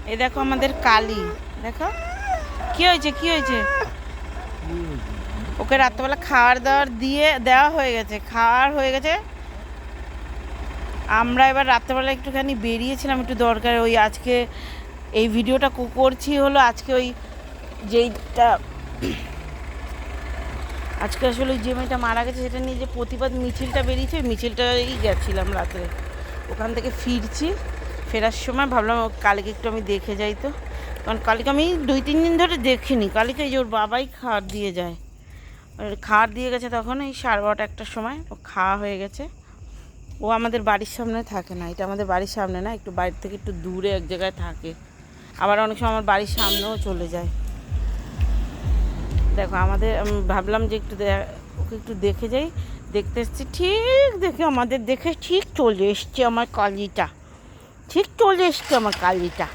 এই দেখো আমাদের কালী, দেখো কি হয়েছে কি হয়েছে। ওকে রাত্রেবেলা খাবার দাবার দেওয়া হয়ে গেছে, খাওয়ার হয়ে গেছে। আমরা এবার রাত্রেবেলা একটুখানি বেরিয়েছিলাম একটু দরকার, ওই আজকে এই ভিডিওটা করছি হলো আজকে ওই যেইটা আজকে আসলে ওই যে মেয়েটা মারা গেছে সেটা নিয়ে যে প্রতিবাদ মিছিলটা বেরিয়েছে, ওই মিছিলটাই গেছিলাম রাত্রে। ওখান থেকে ফিরছি, ফেরার সময় ভাবলাম কালীকে একটু আমি দেখে যাই। তো কারণ কালীকে আমি 2-3 দিন ধরে দেখিনি। কালীকে এই যে ওর বাবাই খাওয়ার দিয়ে যায়, খাওয়ার দিয়ে গেছে তখন এই 12:30-1টার সময় ও খাওয়া হয়ে গেছে। ও আমাদের বাড়ির সামনে থাকে না, এটা আমাদের বাড়ির সামনে না, একটু বাড়ির থেকে একটু দূরে এক জায়গায় থাকে। আবার অনেক সময় আমার বাড়ির সামনেও চলে যায়। দেখো আমাদের, আমি ভাবলাম যে একটু ওকে একটু দেখে যাই, দেখতে এসছি, ঠিক দেখে আমাদের দেখে ঠিক চলে এসছে আমার কালীটা, ঠিক চলে এসছে আমার কালীটা।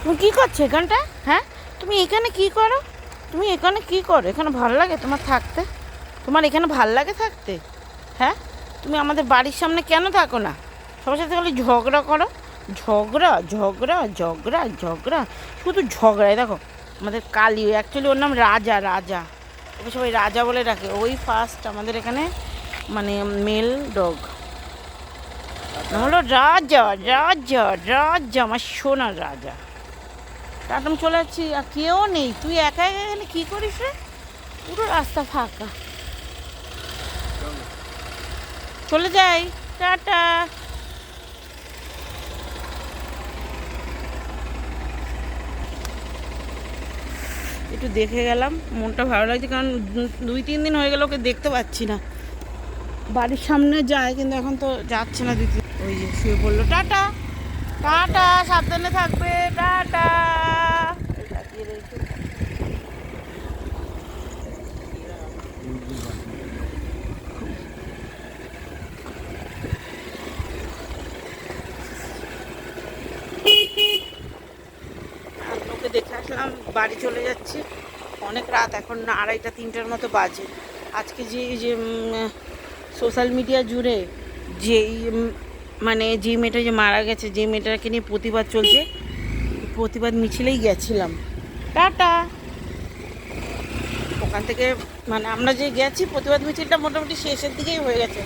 তুমি কী করছো এখানটা? হ্যাঁ, তুমি এখানে কী করো? তুমি এখানে কী করো? এখানে ভালো লাগে তোমার থাকতে? তোমার এখানে ভালো লাগে থাকতে? হ্যাঁ, তুমি আমাদের বাড়ির সামনে কেন থাকো না? সবার সাথে খালি ঝগড়া করো, ঝগড়া ঝগড়া ঝগড়া ঝগড়া, শুধু ঝগড়াই। দেখো আমাদের কালী, অ্যাকচুয়ালি ওর নাম রাজা, রাজা, ওকে সবাই রাজা বলে ডাকে। ওই ফার্স্ট আমাদের এখানে মানে মেল ডগ হলো রাজা, রাজা রাজা, আমার সোনার রাজা। টাটম চলে যাচ্ছি, আর কেউ নেই, তুই একা একা এখানে কী করিস রে? পুরো রাস্তা ফাঁকা, চলে যাই, টাটা। একটু দেখে গেলাম, মনটা ভালো লাগছে, কারণ 2-3 দিন হয়ে গেল ওকে দেখতে পাচ্ছি না। বাড়ির সামনে যায় কিন্তু এখন তো যাচ্ছে না। ওই যে শুয়ে পড়লো, টাটা টাটা, সাবধানে থাকবে, টাটা। ওকে দেখে আসলাম, বাড়ি চলে যাচ্ছি। অনেক রাত, এখন 2:30-3টার মতো বাজে। আজকে যে সোশ্যাল মিডিয়া জুড়ে যেই মানে যে মেয়েটা যে মারা গেছে, যে মেয়েটাকে নিয়ে প্রতিবাদ চলছে, প্রতিবাদ মিছিলেই গেছিলাম। টাটা। ওখান থেকে মানে আমরা যে গেছি, প্রতিবাদ মিছিলটা মোটামুটি শেষের দিকেই হয়ে গেছে।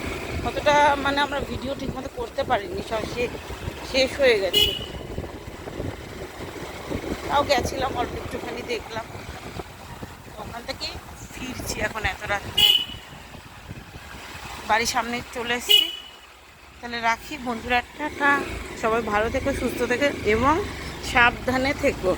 অতটা মানে আমরা ভিডিও ঠিকমতো করতে পারিনি, সব শেষ হয়ে গেছে। তাও গেছিলাম, অল্প একটুখানি দেখলাম। ওখান থেকে ফিরছি এখন এত রাত্রে, বাড়ির সামনে চলে এসেছি। তাহলে রাখি বন্ধুরা, টাটা। সবাই ভালো থেকো, সুস্থ থেকো এবং সাবধানে থেকো।